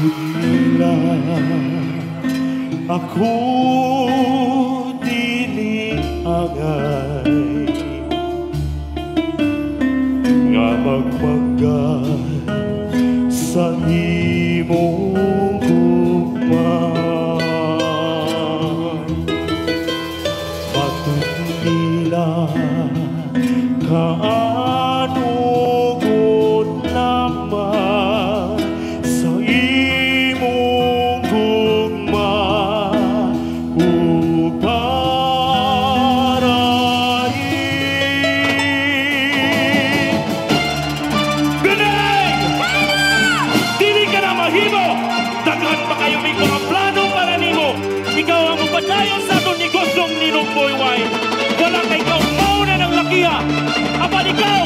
nila ako dili agay nga magmanggan sa imong gugma. Matun nila kaanugod lamang sa imong gugma ug paraig. Binay! Dili ka na mahimo! Daghan pa kayo may mga plano para nimo. Ikaw ang mupadayon sa atong negosyong Ninong Boy Wine. Wala kay ikaw mauna ng lakiha. Apan ikaw,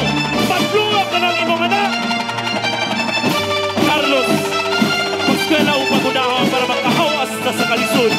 pagluwag ka ng imong anak. Carlos, magskwela upang unahan para makahawas na sa kalisod.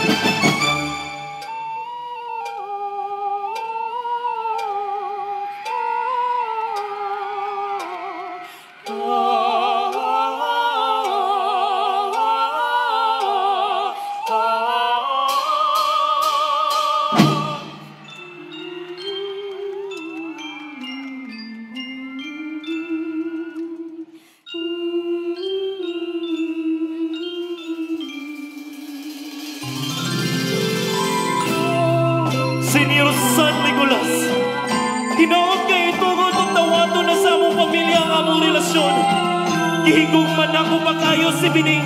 Senior San Nicolas, hinaot kayo itugod ng tawato na sa among pamilya ang among relasyon. Gihigong man ako pag-ayos si Bining.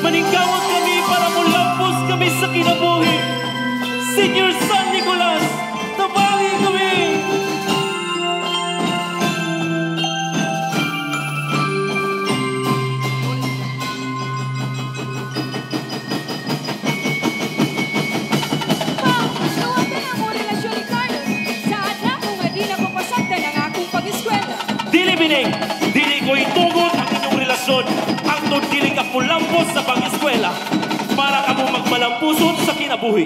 Maningkawag kami para mulampos kami sa kinabuhi. Senior San Nicolas, tabangi kami! Bining, dili ko itugod ang inyong relasyon. Ang dili ka pulampos sa pang-eskwela para kamo magmalampuson sa kinabuhi.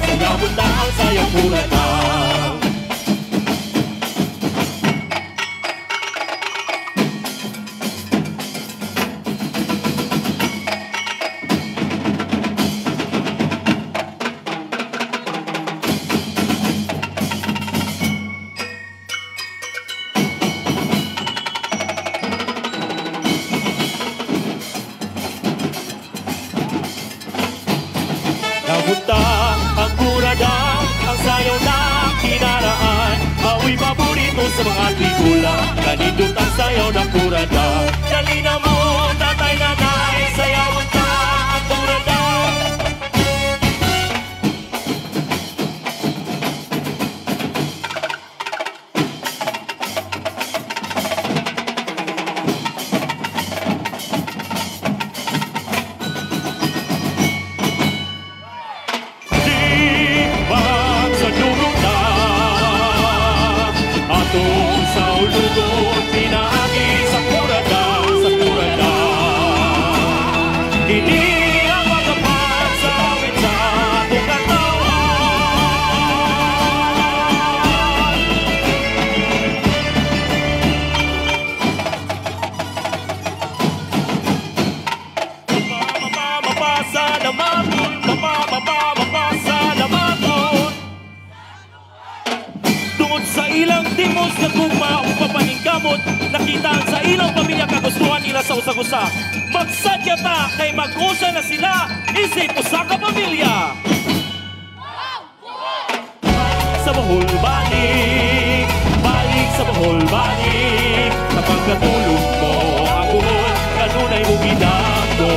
Sayawon na ang sayang mura na. Napunta ang kurada, ang sayaw na kinaraan. Ako'y paborito sa mga pelikula, kanindot ang sayaw ng kurada. Dali na mo, tatay nanay, sayawan ta ang kurada. Hindi ang magapat sa amin sa atong katawan. Mapasa naman, mapasa naman. Tungod sa ilang timos na gugma o papaningkamot, nakita sa ilang pamilya kagustuhan nila sa usag-usa. Magsadya ta kay mag-usa na sila, isip usa ka pamilya. Sa Bohol balik, balik sa Bohol balik. Kapag natulog mo, ako kanunay mo ginako.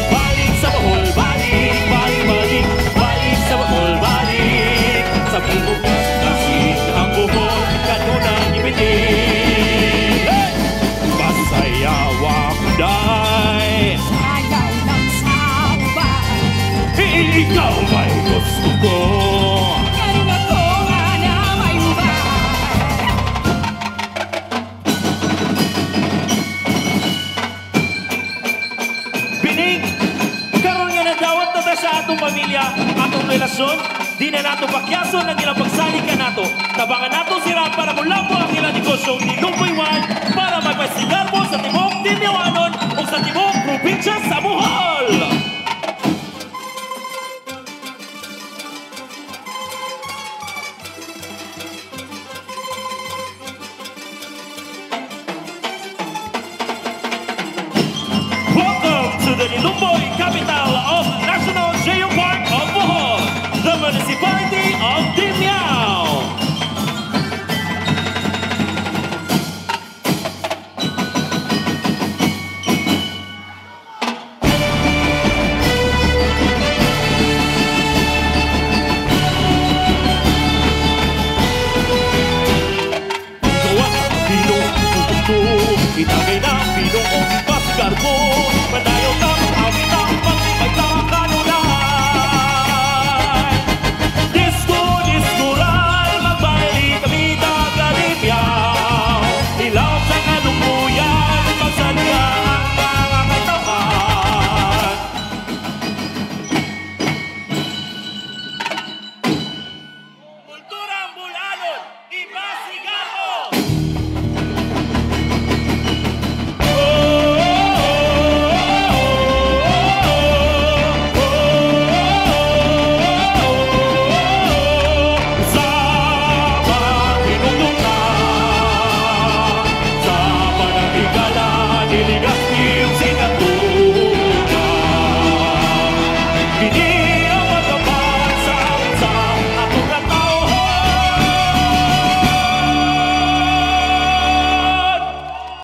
Balik sa Bohol balik, balik, balik, balik sa Bohol balik. Sabi mo kasi ang Bohol kanunay ibitin. Pasayawa ko day, sayaw ng sabay. Ikaw may gusto ko, karoon ako nga na may ubay. pamilya atong relasyon, di na nato pakyason ang ilang pagsalikan nato. Tabangan nato sila para mula po ang ilang negosyo ni Lumboy 1 para magpasigar mo sa Timog Tiniwanon o sa Timog Probinsya sa Bohol. Welcome to the Lumboy capital.